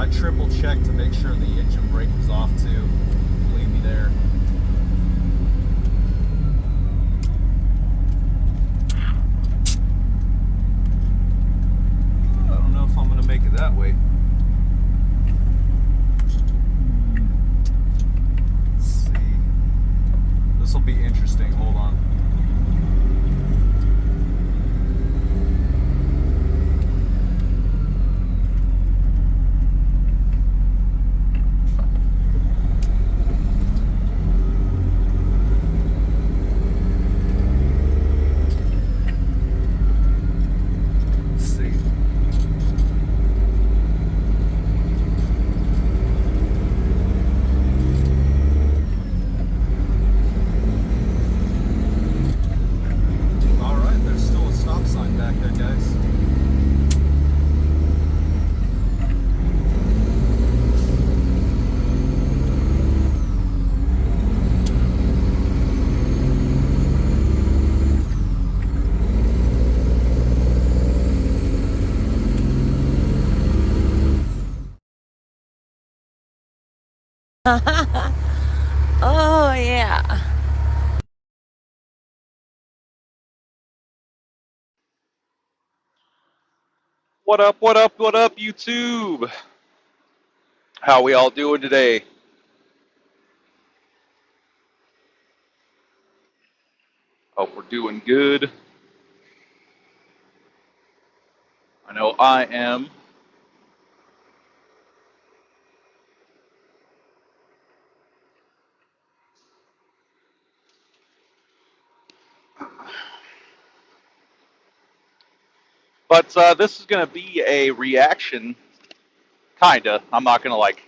I triple checked to make sure the engine brake was off too. Believe me there. I don't know if I'm gonna make it that way. Let's see. This will be interesting. Hold on. Oh, yeah. What up, what up, what up, YouTube? How we all doing today? Hope we're doing good. I know I am. But this is going to be a reaction, kinda. I'm not going to like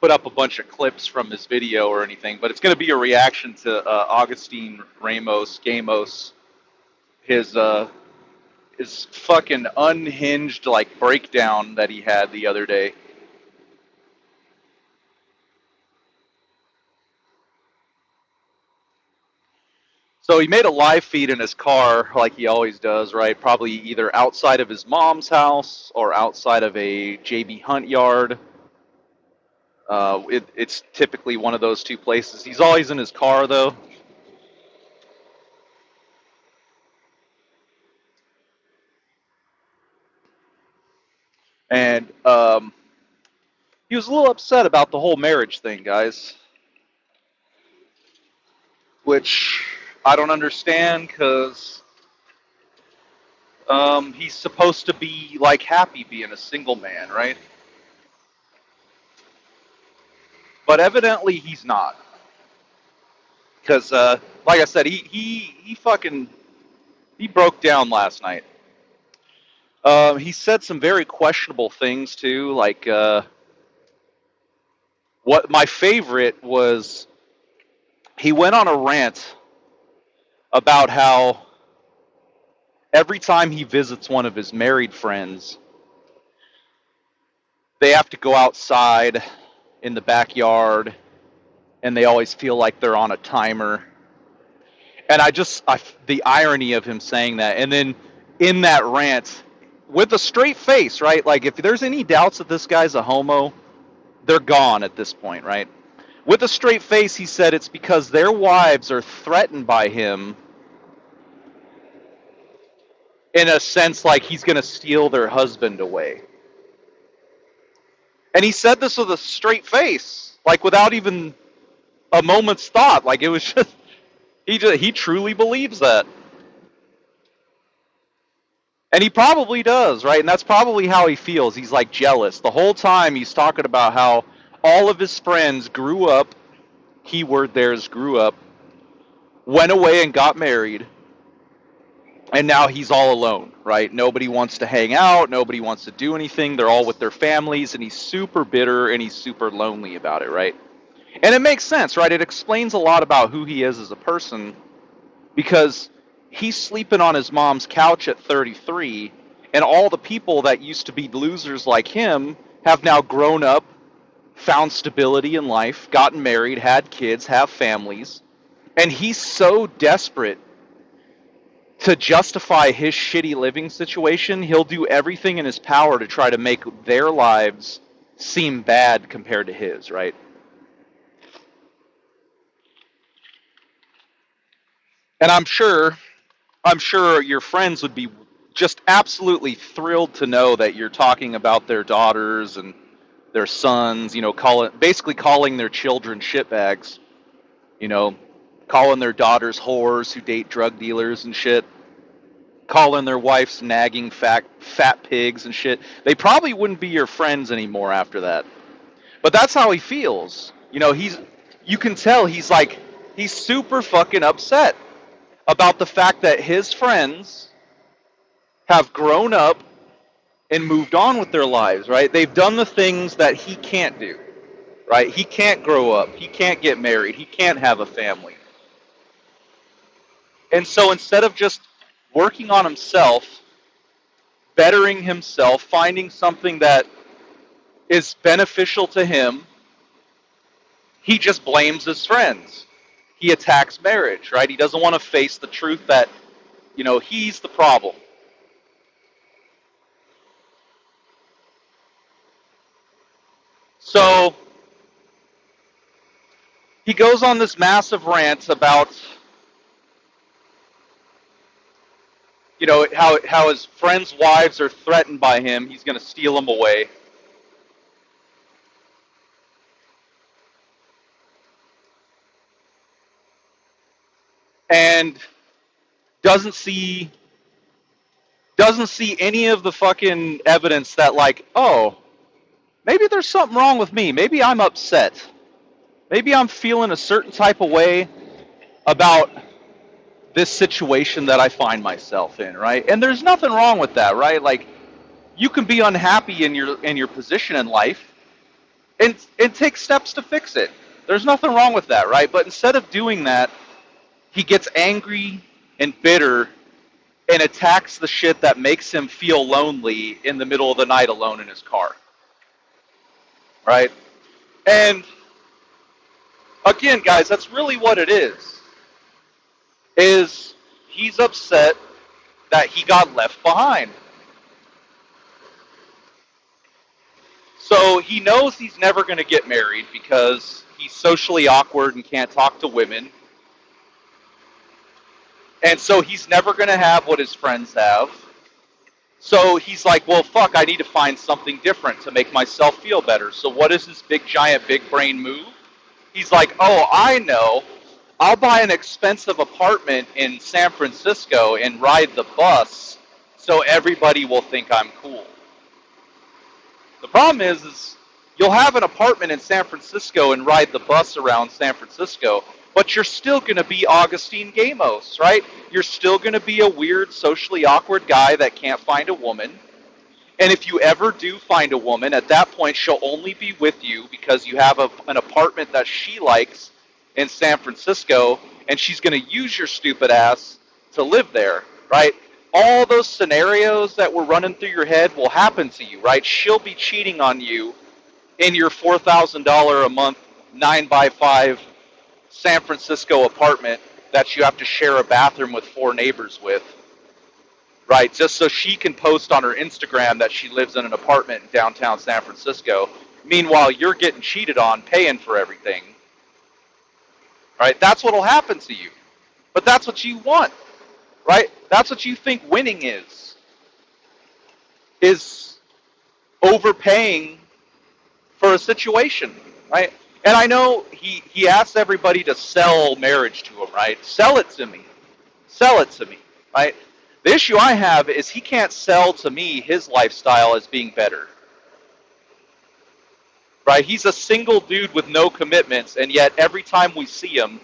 put up a bunch of clips from his video or anything, but it's going to be a reaction to Augustine Ramos, Gamos, his his fucking unhinged like breakdown that he had the other day. So he made a live feed in his car, like he always does, right? Probably either outside of his mom's house or outside of a JB Hunt yard. It's typically one of those two places. He's always in his car, though. And he was a little upset about the whole marriage thing, guys. Which I don't understand because he's supposed to be like happy being a single man, right? But evidently he's not. Because, like I said, he fucking he broke down last night. He said some very questionable things too. Like what my favorite was, he went on a rant about how every time he visits one of his married friends, they have to go outside in the backyard, and they always feel like they're on a timer. And the irony of him saying that, and then in that rant, with a straight face, right? Like if there's any doubts that this guy's a homo, they're gone at this point, right? With a straight face, he said it's because their wives are threatened by him in a sense like he's going to steal their husband away. And he said this with a straight face, like without even a moment's thought. Like it was he truly believes that. And he probably does, right? And that's probably how he feels. He's like jealous. The whole time he's talking about how all of his friends grew up, keyword there's grew up, went away and got married, and now he's all alone, right? Nobody wants to hang out, nobody wants to do anything. They're all with their families, and he's super bitter and he's super lonely about it, right? And it makes sense, right? It explains a lot about who he is as a person because he's sleeping on his mom's couch at 33, and all the people that used to be losers like him have now grown up, found stability in life, gotten married, had kids, have families, and he's so desperate to justify his shitty living situation, he'll do everything in his power to try to make their lives seem bad compared to his, right? And I'm sure your friends would be just absolutely thrilled to know that you're talking about their daughters and their sons, basically calling their children shitbags, you know, calling their daughters whores who date drug dealers and shit, calling their wives nagging fat pigs and shit. They probably wouldn't be your friends anymore after that. But that's how he feels. You can tell he's super fucking upset about the fact that his friends have grown up and moved on with their lives, right? They've done the things that he can't do, right? He can't grow up. He can't get married. He can't have a family. And so instead of just working on himself, bettering himself, finding something that is beneficial to him, he just blames his friends. He attacks marriage, right? He doesn't want to face the truth that, he's the problem. So he goes on this massive rant about, how his friends' wives are threatened by him. He's going to steal them away. And doesn't see doesn't see any of the fucking evidence that, like, oh, maybe there's something wrong with me. Maybe I'm upset. Maybe I'm feeling a certain type of way about this situation that I find myself in, right? And there's nothing wrong with that, right? Like, you can be unhappy in your position in life and take steps to fix it. There's nothing wrong with that, right? But instead of doing that, he gets angry and bitter and attacks the shit that makes him feel lonely in the middle of the night alone in his car, right? And again, guys, that's really what it is he's upset that he got left behind. So he knows he's never going to get married because he's socially awkward and can't talk to women. And so he's never going to have what his friends have. So he's like, well, fuck, I need to find something different to make myself feel better. So what is this big, giant, big brain move? He's like, oh, I know. I'll buy an expensive apartment in San Francisco and ride the bus so everybody will think I'm cool. The problem is you'll have an apartment in San Francisco and ride the bus around San Francisco, but you're still going to be Augustine Gamos, right? You're still going to be a weird, socially awkward guy that can't find a woman. And if you ever do find a woman, at that point, she'll only be with you because you have an apartment that she likes in San Francisco, and she's going to use your stupid ass to live there, right? All those scenarios that were running through your head will happen to you, right? She'll be cheating on you in your $4,000 a month, 9x5 San Francisco apartment that you have to share a bathroom with 4 neighbors with, right? Just so she can post on her Instagram that she lives in an apartment in downtown San Francisco. Meanwhile, you're getting cheated on, paying for everything, right? That's what'll happen to you. But that's what you want, right? That's what you think winning is overpaying for a situation, right? And I know he asks everybody to sell marriage to him, right? Sell it to me. Sell it to me, right? The issue I have is he can't sell to me his lifestyle as being better, right? He's a single dude with no commitments, and yet every time we see him,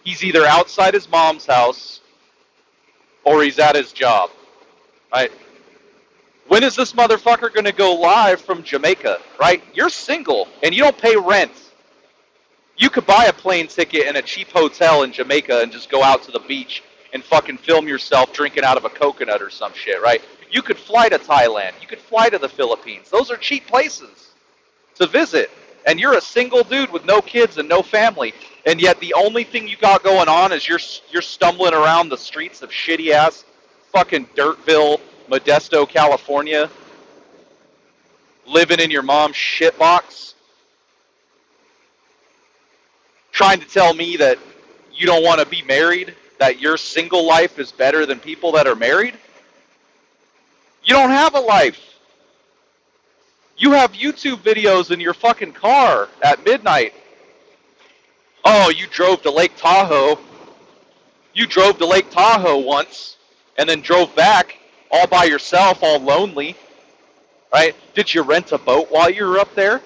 he's either outside his mom's house or he's at his job, right? When is this motherfucker going to go live from Jamaica, right? You're single and you don't pay rent. You could buy a plane ticket in a cheap hotel in Jamaica and just go out to the beach and fucking film yourself drinking out of a coconut or some shit, right? You could fly to Thailand. You could fly to the Philippines. Those are cheap places to visit. And you're a single dude with no kids and no family. And yet the only thing you got going on is you're stumbling around the streets of shitty-ass fucking Dirtville, Modesto, California, living in your mom's shitbox, trying to tell me that you don't want to be married, that your single life is better than people that are married? You don't have a life. You have YouTube videos in your fucking car at midnight. Oh, you drove to Lake Tahoe. You drove to Lake Tahoe once and then drove back all by yourself, all lonely, right? Did you rent a boat while you were up there?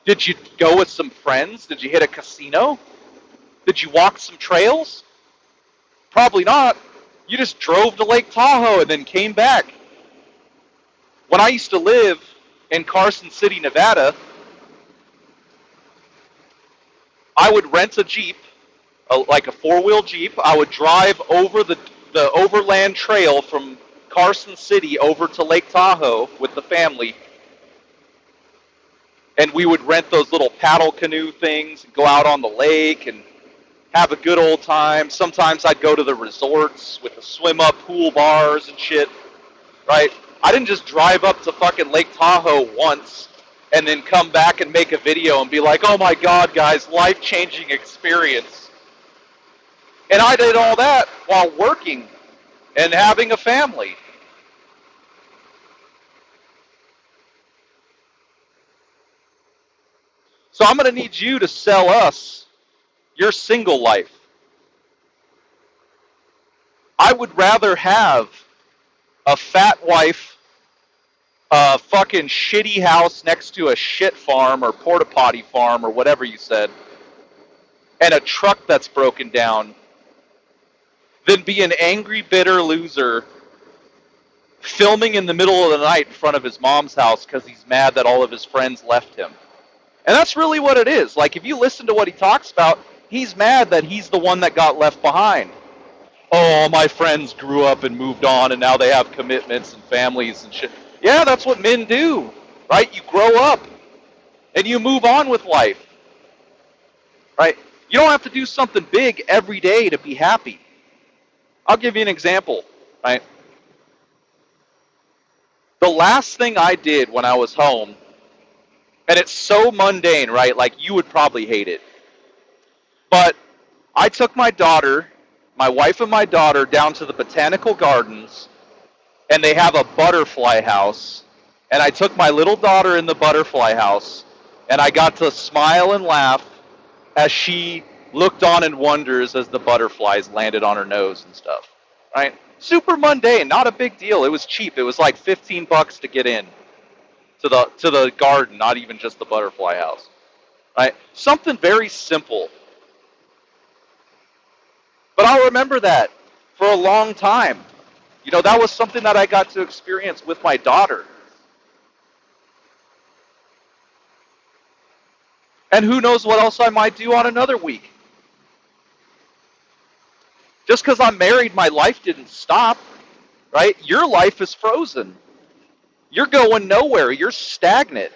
Did you go with some friends? Did you hit a casino? Did you walk some trails? Probably not. You just drove to Lake Tahoe and then came back. When I used to live in Carson City, Nevada, I would rent a Jeep, like a four-wheel Jeep. I would drive over the overland trail from Carson City over to Lake Tahoe with the family. And we would rent those little paddle canoe things and go out on the lake and have a good old time. Sometimes I'd go to the resorts with the swim-up pool bars and shit, right? I didn't just drive up to fucking Lake Tahoe once and then come back and make a video and be like, oh my God, guys, life-changing experience. And I did all that while working and having a family. So I'm going to need you to sell us your single life. I would rather have a fat wife, a fucking shitty house next to a shit farm or porta potty farm or whatever you said, and a truck that's broken down, than be an angry, bitter loser filming in the middle of the night in front of his mom's house because he's mad that all of his friends left him. And that's really what it is. Like, if you listen to what he talks about, he's mad that he's the one that got left behind. Oh, my friends grew up and moved on, and now they have commitments and families and shit. Yeah, that's what men do, right? You grow up, and you move on with life, right? You don't have to do something big every day to be happy. I'll give you an example, right? The last thing I did when I was home, and it's so mundane, right? Like, you would probably hate it. But I took my daughter, my wife and my daughter, down to the botanical gardens, and they have a butterfly house. And I took my little daughter in the butterfly house, and I got to smile and laugh as she looked on in wonders as the butterflies landed on her nose and stuff, right? Super mundane, not a big deal. It was cheap. It was like $15 to get in to the garden, not even just the butterfly house, right? Something very simple. But I'll remember that for a long time. You know, that was something that I got to experience with my daughter. And who knows what else I might do on another week. Just because I'm married, my life didn't stop, right? Your life is frozen. You're going nowhere. You're stagnant.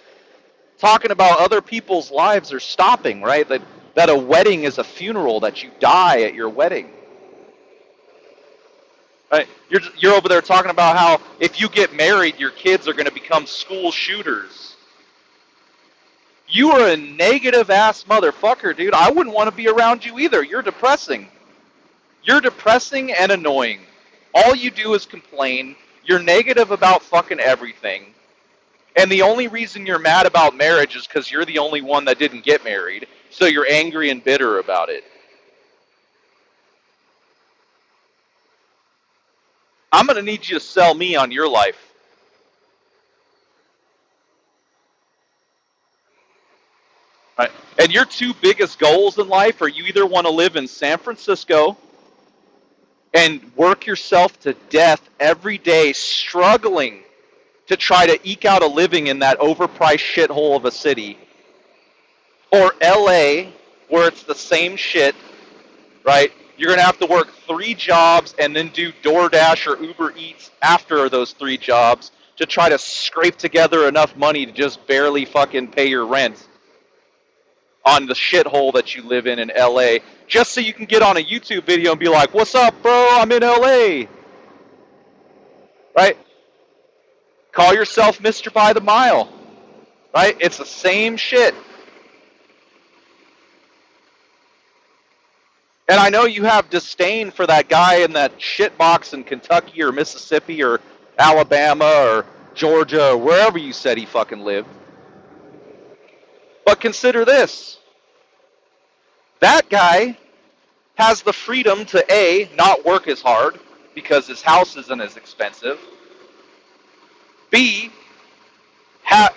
Talking about other people's lives are stopping, right? That a wedding is a funeral, that you die at your wedding. Right? You're over there talking about how if you get married, your kids are going to become school shooters. You are a negative ass motherfucker, dude. I wouldn't want to be around you either. You're depressing. You're depressing and annoying. All you do is complain. You're negative about fucking everything. And the only reason you're mad about marriage is because you're the only one that didn't get married. So you're angry and bitter about it. I'm going to need you to sell me on your life. Right? And your two biggest goals in life are you either want to live in San Francisco and work yourself to death every day, struggling to try to eke out a living in that overpriced shithole of a city, or LA, where it's the same shit, right? You're going to have to work 3 jobs and then do DoorDash or Uber Eats after those 3 jobs to try to scrape together enough money to just barely fucking pay your rent on the shithole that you live in LA, just so you can get on a YouTube video and be like, what's up, bro? I'm in LA. Right? Call yourself Mr. By the Mile, right? It's the same shit. And I know you have disdain for that guy in that shit box in Kentucky or Mississippi or Alabama or Georgia or wherever you said he fucking lived. But consider this. That guy has the freedom to A, not work as hard because his house isn't as expensive. B,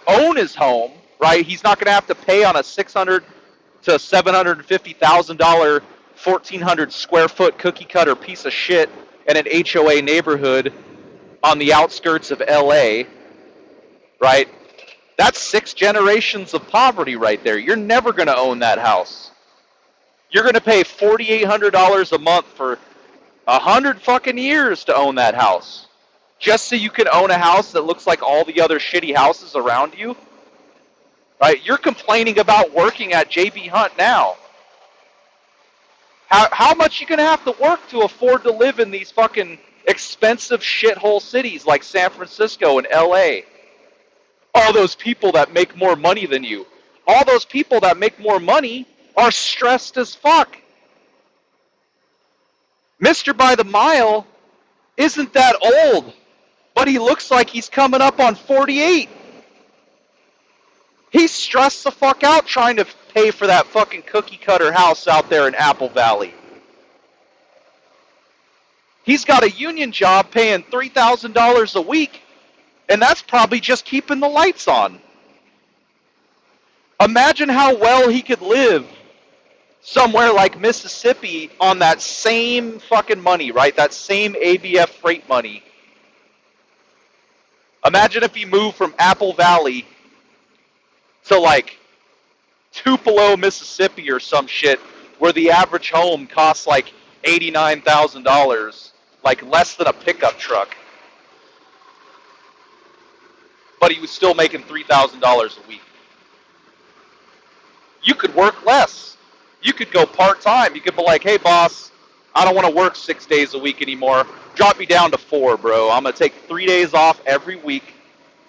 own his home, right? He's not going to have to pay on a $600,000 to $750,000 1,400 square foot cookie cutter piece of shit in an HOA neighborhood on the outskirts of LA, right? That's 6 generations of poverty right there. You're never going to own that house. You're going to pay $4,800 a month for 100 fucking years to own that house. Just so you can own a house that looks like all the other shitty houses around you. Right? You're complaining about working at JB Hunt now. How much you going to have to work to afford to live in these fucking expensive shithole cities like San Francisco and LA? All those people that make more money than you. All those people that make more money are stressed as fuck. Mr. By the Mile isn't that old, but he looks like he's coming up on 48. He's stressed the fuck out trying to pay for that fucking cookie cutter house out there in Apple Valley. He's got a union job paying $3,000 a week, and that's probably just keeping the lights on. Imagine how well he could live somewhere like Mississippi on that same fucking money, right? That same ABF freight money. Imagine if he moved from Apple Valley to like Tupelo, Mississippi or some shit where the average home costs like $89,000, like less than a pickup truck. But he was still making $3,000 a week. You could work less. You could go part-time. You could be like, hey, boss, I don't want to work 6 days a week anymore. Drop me down to 4, bro. I'm going to take 3 days off every week,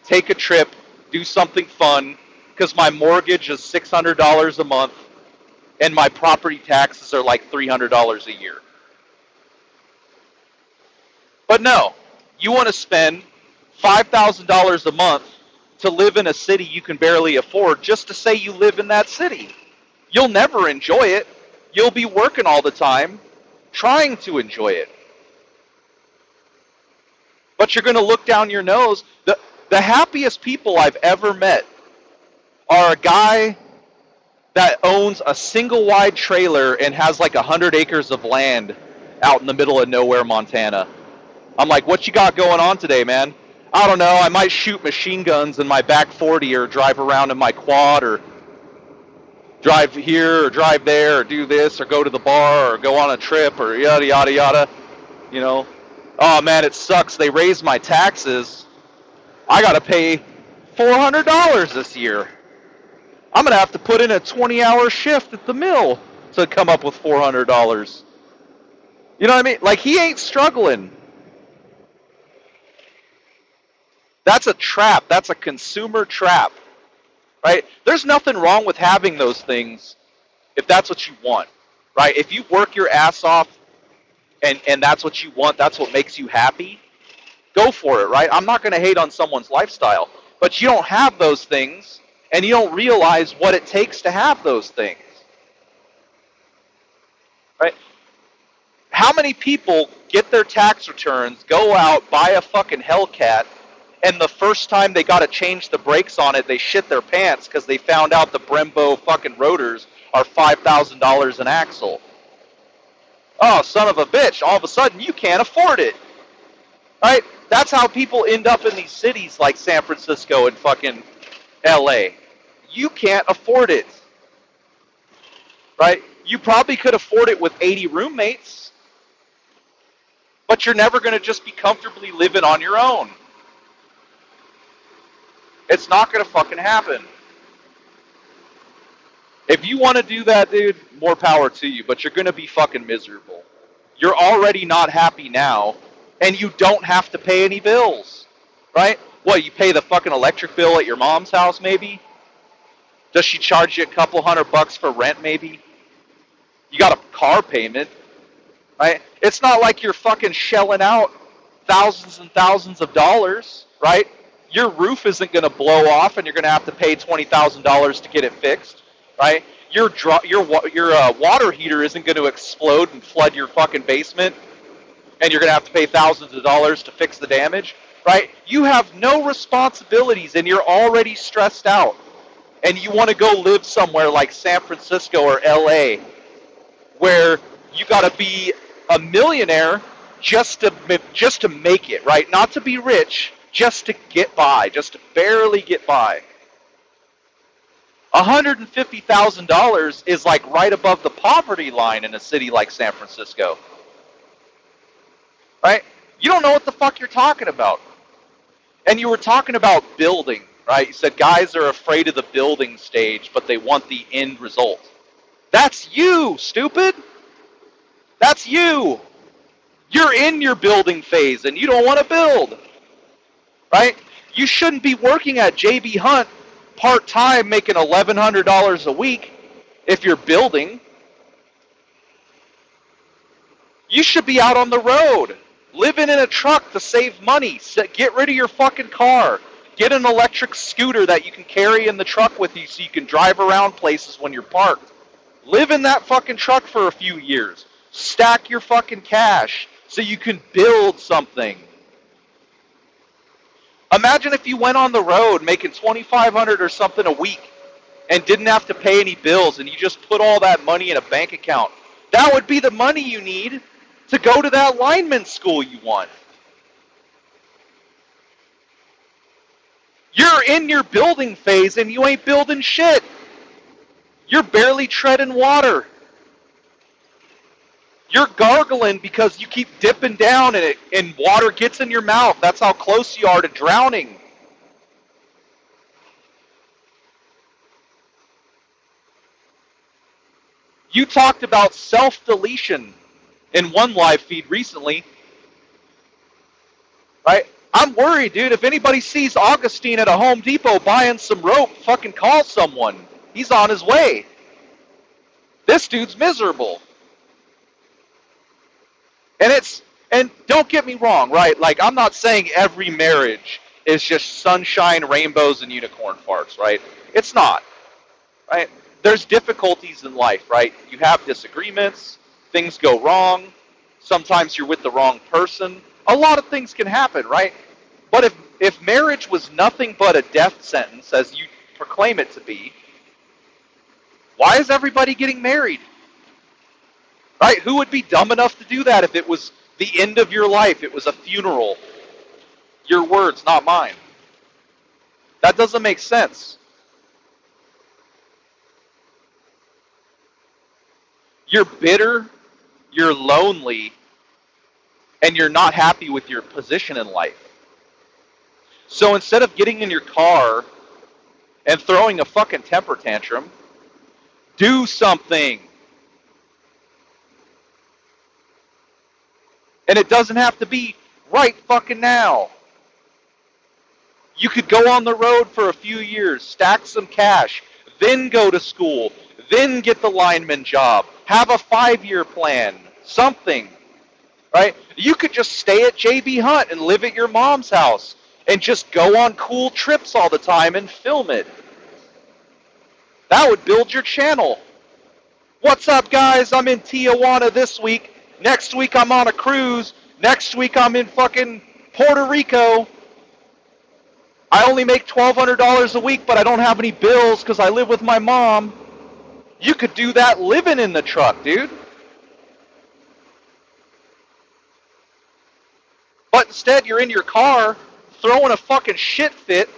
take a trip, do something fun, because my mortgage is $600 a month, and my property taxes are like $300 a year. But no, you want to spend $5,000 a month to live in a city you can barely afford just to say you live in that city. You'll never enjoy it. You'll be working all the time, trying to enjoy it. But you're going to look down your nose. The happiest people I've ever met are a guy that owns a single wide trailer and has like 100 acres of land out in the middle of nowhere, Montana. I'm like, what you got going on today, man? I don't know. I might shoot machine guns in my back 40 or drive around in my quad or drive here or drive there or do this or go to the bar or go on a trip or yada, yada, yada. You know, oh, man, it sucks. They raised my taxes. I got to pay $400 this year. I'm going to have to put in a 20-hour shift at the mill to come up with $400. You know what I mean? Like, he ain't struggling. That's a trap. That's a consumer trap, right? There's nothing wrong with having those things if that's what you want, right? If you work your ass off and that's what you want, that's what makes you happy, go for it, right? I'm not going to hate on someone's lifestyle, but you don't have those things and you don't realize what it takes to have those things, right? How many people get their tax returns, go out, buy a fucking Hellcat, and the first time they got to change the brakes on it, they shit their pants because they found out the Brembo fucking rotors are $5,000 an axle. Oh, son of a bitch, all of a sudden you can't afford it. Right? That's how people end up in these cities like San Francisco and fucking LA. You can't afford it. Right? You probably could afford it with 80 roommates, but you're never going to just be comfortably living on your own. It's not going to fucking happen. If you want to do that, dude, more power to you, but you're going to be fucking miserable. You're already not happy now, and you don't have to pay any bills, right? What, you pay the fucking electric bill at your mom's house, maybe? Does she charge you a couple $100 for rent, maybe? You got a car payment, right? It's not like you're fucking shelling out thousands and thousands of dollars, right? Your roof isn't going to blow off and you're going to have to pay $20,000 to get it fixed, right? Your water heater isn't going to explode and flood your fucking basement and you're going to have to pay thousands of dollars to fix the damage, right? You have no responsibilities and you're already stressed out. And you want to go live somewhere like San Francisco or LA where you got to be a millionaire just to make it, right? Not to be rich, just to get by, just to barely get by. $150,000 is like right above the poverty line in a city like San Francisco. Right? You don't know what the fuck you're talking about. And you were talking about building, right? You said guys are afraid of the building stage, but they want the end result. That's you, stupid. That's you. You're in your building phase and you don't want to build. Right? You shouldn't be working at JB Hunt part-time making $1,100 a week if you're building. You should be out on the road, living in a truck to save money. Get rid of your fucking car. Get an electric scooter that you can carry in the truck with you so you can drive around places when you're parked. Live in that fucking truck for a few years. Stack your fucking cash so you can build something. Imagine if you went on the road making $2,500 or something a week and didn't have to pay any bills and you just put all that money in a bank account. That would be the money you need to go to that lineman school you want. You're in your building phase and you ain't building shit. You're barely treading water. You're gargling because you keep dipping down and water gets in your mouth. That's how close you are to drowning. You talked about self-deletion in one live feed recently. Right? I'm worried, dude. If anybody sees Augustine at a Home Depot buying some rope, fucking call someone. He's on his way. This dude's miserable. And don't get me wrong, right? Like, I'm not saying every marriage is just sunshine, rainbows, and unicorn farts, right? It's not, right? There's difficulties in life, right? You have disagreements, things go wrong, sometimes you're with the wrong person. A lot of things can happen, right? But if marriage was nothing but a death sentence, as you proclaim it to be, why is everybody getting married? Right? Who would be dumb enough to do that if it was the end of your life? It was a funeral. Your words, not mine. That doesn't make sense. You're bitter, you're lonely, and you're not happy with your position in life. So instead of getting in your car and throwing a fucking temper tantrum, do something. And it doesn't have to be right fucking now. You could go on the road for a few years, stack some cash, then go to school, then get the lineman job, have a 5-year plan, something, right? You could just stay at JB Hunt and live at your mom's house and just go on cool trips all the time and film it. That would build your channel. What's up, guys? I'm in Tijuana this week. Next week I'm on a cruise. Next week I'm in fucking Puerto Rico. I only make $1,200 a week, but I don't have any bills because I live with my mom. You could do that living in the truck, dude. But instead you're in your car throwing a fucking shit fit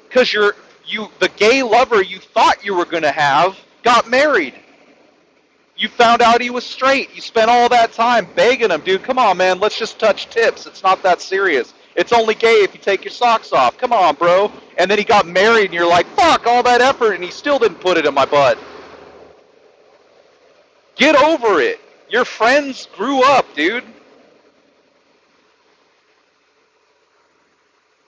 because the gay lover you thought you were going to have got married. You found out he was straight. You spent all that time begging him, dude, come on, man, let's just touch tips. It's not that serious. It's only gay if you take your socks off. Come on, bro. And then he got married, and you're like, fuck, all that effort, and he still didn't put it in my butt. Get over it. Your friends grew up, dude.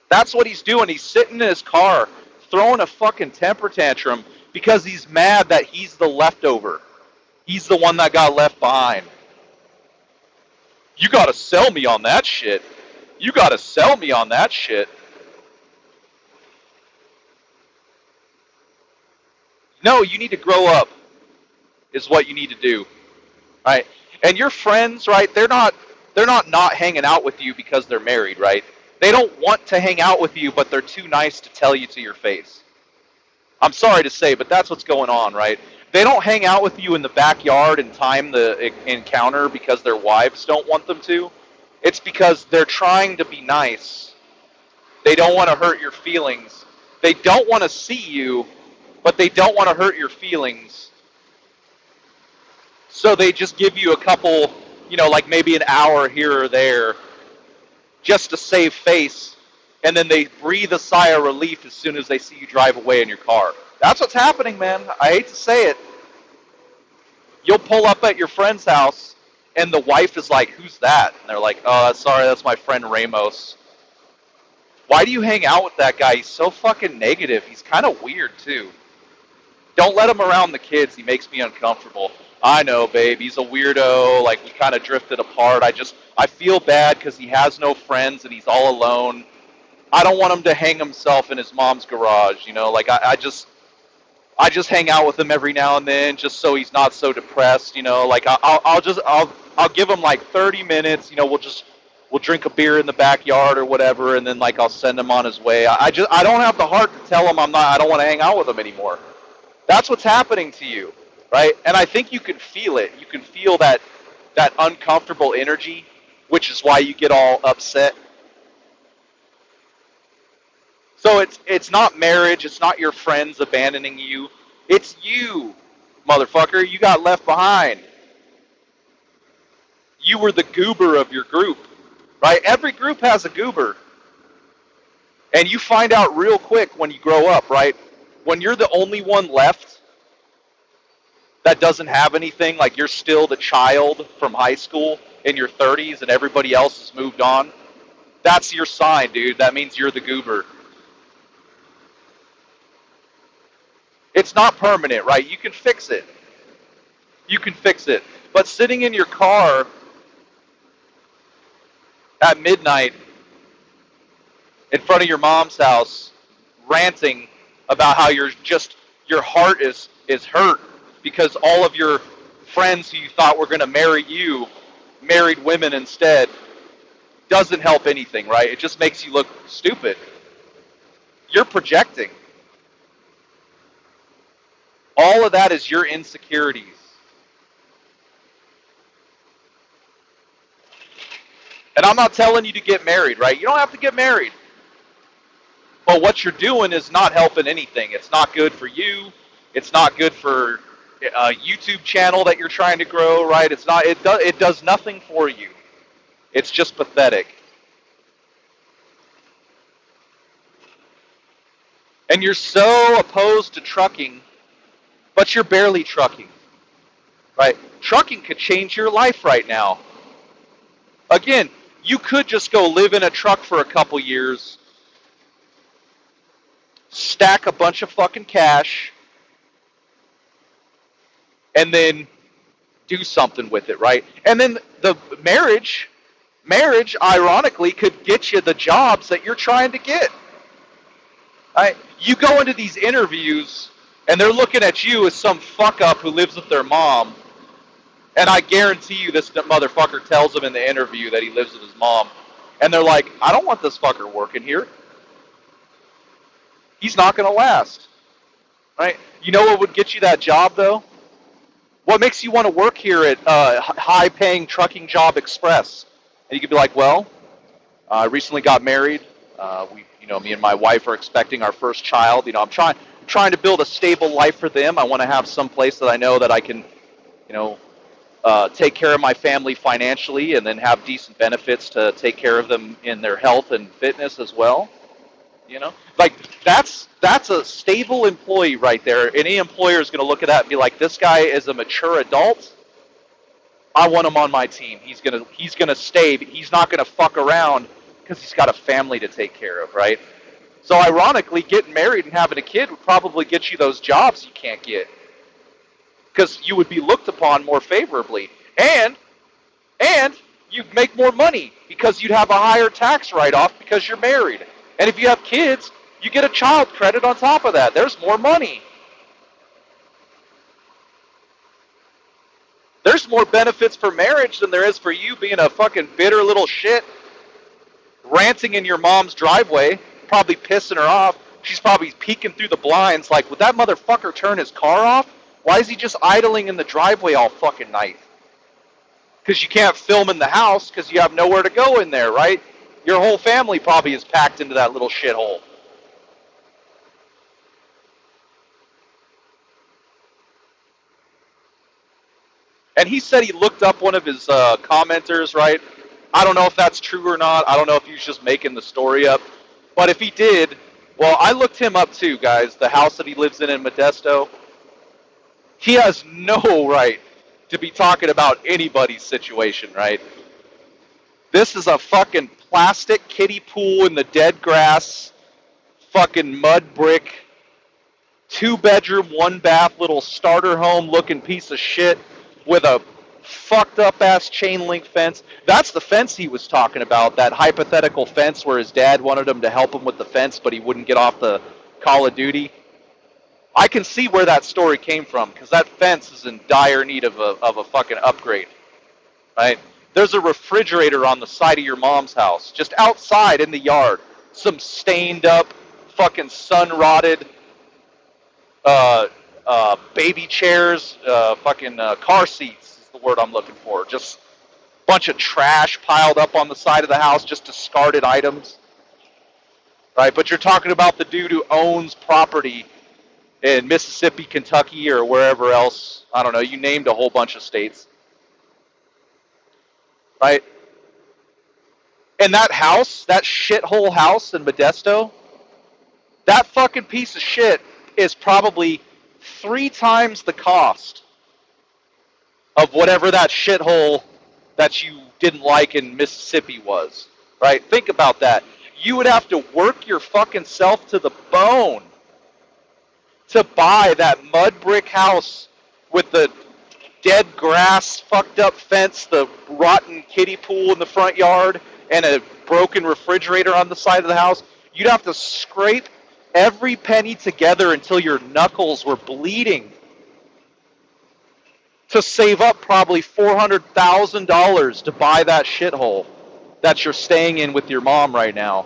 That's what he's doing. He's sitting in his car throwing a fucking temper tantrum because he's mad that he's the leftover. He's the one that got left behind. You gotta sell me on that shit. You gotta sell me on that shit. No, you need to grow up, is what you need to do. Right? And your friends, right, they're not hanging out with you because they're married, right? They don't want to hang out with you, but they're too nice to tell you to your face. I'm sorry to say, but that's what's going on, right? They don't hang out with you in the backyard and time the encounter because their wives don't want them to. It's because they're trying to be nice. They don't want to hurt your feelings. They don't want to see you, but they don't want to hurt your feelings. So they just give you a couple, like maybe an hour here or there just to save face, and then they breathe a sigh of relief as soon as they see you drive away in your car. That's what's happening, man. I hate to say it. You'll pull up at your friend's house, and the wife is like, "Who's that?" And they're like, "Oh, sorry, that's my friend Ramos." Why do you hang out with that guy? He's so fucking negative. He's kind of weird, too. Don't let him around the kids. He makes me uncomfortable. I know, babe. He's a weirdo. Like, we kind of drifted apart. I feel bad because he has no friends and he's all alone. I don't want him to hang himself in his mom's garage, Like, I just hang out with him every now and then just so he's not so depressed, Like, I'll give him like 30 minutes, we'll drink a beer in the backyard or whatever, and then like I'll send him on his way. I don't have the heart to tell him I don't want to hang out with him anymore. That's what's happening to you, right? And I think you can feel it. You can feel that uncomfortable energy, which is why you get all upset. So it's not marriage, it's not your friends abandoning you. It's you, motherfucker. You got left behind. You were the goober of your group, right? Every group has a goober. And you find out real quick when you grow up, right? When you're the only one left that doesn't have anything, like you're still the child from high school in your 30s and everybody else has moved on, that's your sign, dude. That means you're the goober. It's not permanent, right? You can fix it. You can fix it. But sitting in your car at midnight in front of your mom's house, ranting about how your heart is hurt because all of your friends who you thought were going to marry you married women instead, doesn't help anything, right? It just makes you look stupid. You're projecting. All of that is your insecurities. And I'm not telling you to get married, right? You don't have to get married. But what you're doing is not helping anything. It's not good for you. It's not good for a YouTube channel that you're trying to grow, right? It does nothing for you. It's just pathetic. And you're so opposed to trucking, but you're barely trucking, right? Trucking could change your life right now. Again, you could just go live in a truck for a couple years, stack a bunch of fucking cash, and then do something with it, right? And then the marriage, ironically, could get you the jobs that you're trying to get. Right? You go into these interviews, and they're looking at you as some fuck up who lives with their mom. And I guarantee you this motherfucker tells them in the interview that he lives with his mom. And they're like, I don't want this fucker working here. He's not going to last. Right? You know what would get you that job, though? What makes you want to work here at high-paying trucking job Express? And you could be like, well, I recently got married. Me and my wife are expecting our first child. I'm trying to build a stable life for them. I want to have some place that I know that I can, take care of my family financially and then have decent benefits to take care of them in their health and fitness as well. Like that's a stable employee right there. Any employer is going to look at that and be like, this guy is a mature adult. I want him on my team. He's gonna stay. He's not gonna fuck around because he's got a family to take care of, right? So ironically, getting married and having a kid would probably get you those jobs you can't get, because you would be looked upon more favorably, and you'd make more money because you'd have a higher tax write-off because you're married. And if you have kids, you get a child credit on top of that. There's more money. There's more benefits for marriage than there is for you being a fucking bitter little shit, ranting in your mom's driveway, probably pissing her off. She's probably peeking through the blinds like, would that motherfucker turn his car off? Why is he just idling in the driveway all fucking night? Because you can't film in the house because you have nowhere to go in there, right? Your whole family probably is packed into that little shithole. And he said he looked up one of his commenters, right? I don't know if that's true or not. I don't know if he was just making the story up. But if he did, well, I looked him up too, guys. The house that he lives in Modesto. He has no right to be talking about anybody's situation, right? This is a fucking plastic kiddie pool in the dead grass, fucking mud brick, 2-bedroom, 1-bath little starter home looking piece of shit with a fucked up ass chain link fence. That's the fence he was talking about, that hypothetical fence where his dad wanted him to help him with the fence, but he wouldn't get off the Call of Duty. I can see where that story came from, because that fence is in dire need of a fucking upgrade, right? There's a refrigerator on the side of your mom's house, just outside in the yard. Some stained up, fucking sun-rotted baby chairs, car seats is the word I'm looking for. Just a bunch of trash piled up on the side of the house, just discarded items, right? But you're talking about the dude who owns property in Mississippi, Kentucky, or wherever else. I don't know. You named a whole bunch of states, right? And that house, that shithole house in Modesto, that fucking piece of shit is probably 3 times the cost of whatever that shithole that you didn't like in Mississippi was, right? Think about that. You would have to work your fucking self to the bone to buy that mud brick house with the dead grass, fucked up fence, the rotten kiddie pool in the front yard, and a broken refrigerator on the side of the house. You'd have to scrape every penny together until your knuckles were bleeding to save up probably $400,000 to buy that shithole that you're staying in with your mom right now.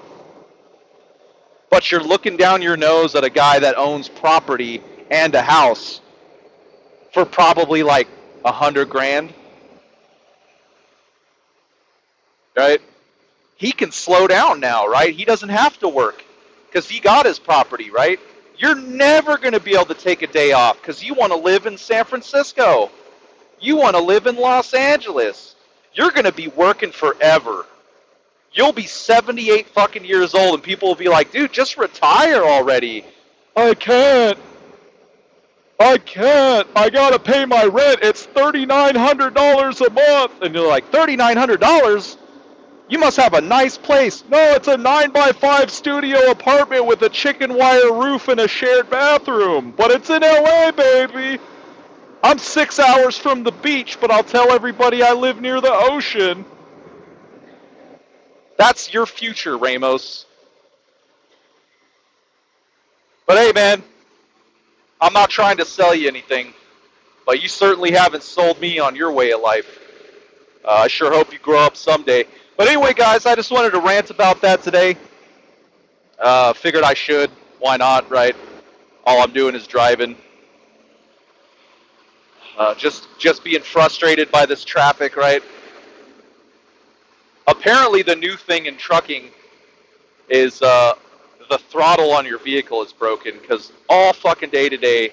But you're looking down your nose at a guy that owns property and a house for probably like $100,000, right? He can slow down now, right? He doesn't have to work because he got his property, right? You're never going to be able to take a day off because you want to live in San Francisco. You want to live in Los Angeles. You're going to be working forever. You'll be 78 fucking years old and people will be like, dude, just retire already. I can't. I gotta pay my rent. It's $3,900 a month. And you're like, $3,900? You must have a nice place. No, it's a 9x5 studio apartment with a chicken wire roof and a shared bathroom. But it's in LA, baby. I'm 6 hours from the beach, but I'll tell everybody I live near the ocean. That's your future, Ramos. But hey, man, I'm not trying to sell you anything, but you certainly haven't sold me on your way of life. I sure hope you grow up someday. But anyway, guys, I just wanted to rant about that today. Figured I should. Why not, right? All I'm doing is driving. Just being frustrated by this traffic, right? Apparently the new thing in trucking is the throttle on your vehicle is broken, because all fucking day today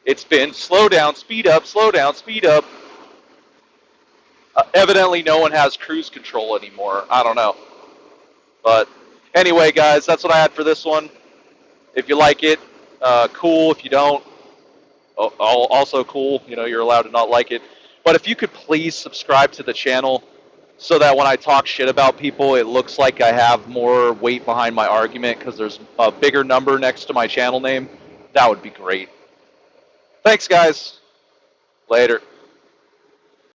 it's been slow down, speed up, slow down, speed up. Evidently no one has cruise control anymore. I don't know. But anyway, guys, that's what I had for this one. If you like it, cool. If you don't, also cool. You know, you're allowed to not like it. But if you could please subscribe to the channel, so that when I talk shit about people, it looks like I have more weight behind my argument because there's a bigger number next to my channel name. That would be great. Thanks, guys. Later.